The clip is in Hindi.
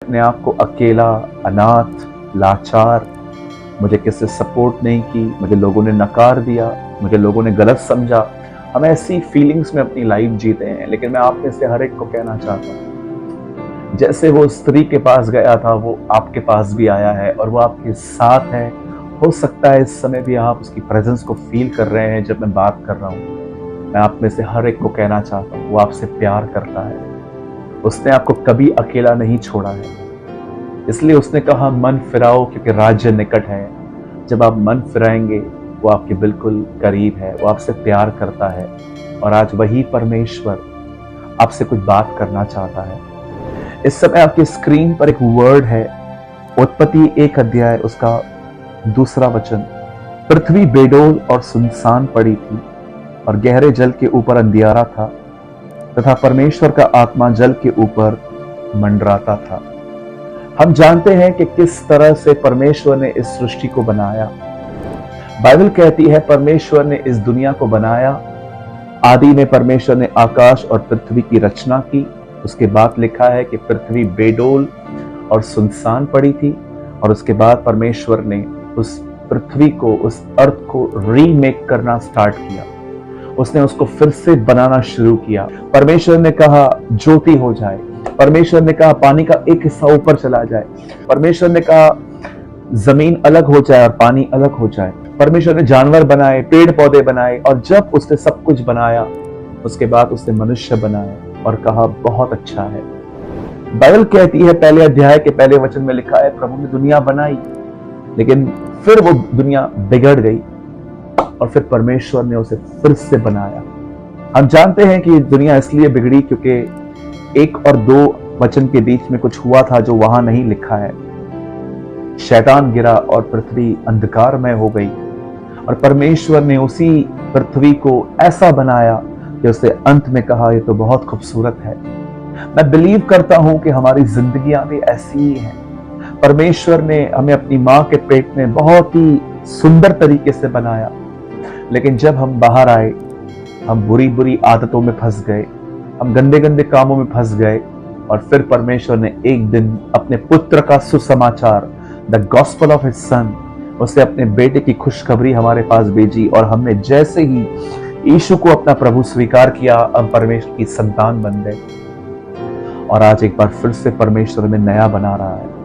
अपने आप को अकेला, अनाथ, लाचार, मुझे किसी सपोर्ट नहीं की, मुझे लोगों ने नकार दिया, मुझे लोगों ने गलत समझा। हम ऐसी फीलिंग्स में अपनी लाइफ जीते हैं। लेकिन मैं आप में से हर एक को कहना चाहता हूँ, जैसे वो स्त्री के पास गया था, वो आपके पास भी आया है और वो आपके साथ है। हो सकता है इस समय भी आप उसकी प्रेजेंस को फील कर रहे हैं जब मैं बात कर रहा हूँ। मैं आप में से हर एक को कहना चाहता हूँ, वो आपसे प्यार करता है। उसने आपको कभी अकेला नहीं छोड़ा है। इसलिए उसने कहा मन फिराओ क्योंकि राज्य निकट है। जब आप मन फिराएंगे, वो आपके बिल्कुल करीब है, वो आपसे प्यार करता है। और आज वही परमेश्वर आपसे कुछ बात करना चाहता है। इस समय आपकी स्क्रीन पर एक वर्ड है, उत्पत्ति 1 अध्याय उसका 2 वचन। पृथ्वी बेडोल और सुनसान पड़ी थी और गहरे जल के ऊपर अंधियारा था तथा परमेश्वर का आत्मा जल के ऊपर मंडराता था। हम जानते हैं कि किस तरह से परमेश्वर ने इस सृष्टि को बनाया। बाइबल कहती है परमेश्वर ने इस दुनिया को बनाया। आदि में परमेश्वर ने आकाश और पृथ्वी की रचना की। उसके बाद लिखा है कि पृथ्वी बेडोल और सुनसान पड़ी थी और उसके बाद परमेश्वर ने उस पृथ्वी को, उस अर्थ को रीमेक करना स्टार्ट किया। उसने उसको फिर से बनाना शुरू किया। परमेश्वर ने कहा ज्योति हो जाए। परमेश्वर ने कहा पानी का एक हिस्सा ऊपर चला जाए। परमेश्वर ने कहा जमीन अलग हो जाए और पानी अलग हो जाए। परमेश्वर ने जानवर बनाए, पेड़ पौधे बनाए और जब उसने सब कुछ बनाया, उसके बाद उसने मनुष्य बनाया और कहा बहुत अच्छा है। बाइबल कहती है 1 अध्याय के 1 वचन में लिखा है प्रभु ने दुनिया बनाई, लेकिन फिर वो दुनिया बिगड़ गई और फिर परमेश्वर ने उसे फिर से बनाया। हम जानते हैं कि दुनिया इसलिए बिगड़ी क्योंकि 1 और 2 वचन के बीच में कुछ हुआ था जो वहां नहीं लिखा है। शैतान गिरा और पृथ्वी अंधकारमय हो गई और परमेश्वर ने उसी पृथ्वी को ऐसा बनाया कि उसने अंत में कहा ये तो बहुत खूबसूरत है। मैं बिलीव करता हूं कि हमारी जिंदगियां भी ऐसी ही हैं। परमेश्वर ने हमें अपनी मां के पेट में बहुत ही सुंदर तरीके से बनाया, लेकिन जब हम बाहर आए, हम बुरी बुरी आदतों में फंस गए, हम गंदे गंदे कामों में फंस गए और फिर परमेश्वर ने एक दिन अपने पुत्र का सुसमाचार, the gospel of his son, उसे अपने बेटे की खुशखबरी हमारे पास भेजी और हमने जैसे ही यीशु को अपना प्रभु स्वीकार किया, हम परमेश्वर की संतान बन गए। और आज एक बार फिर से परमेश्वर में नया बना रहा है।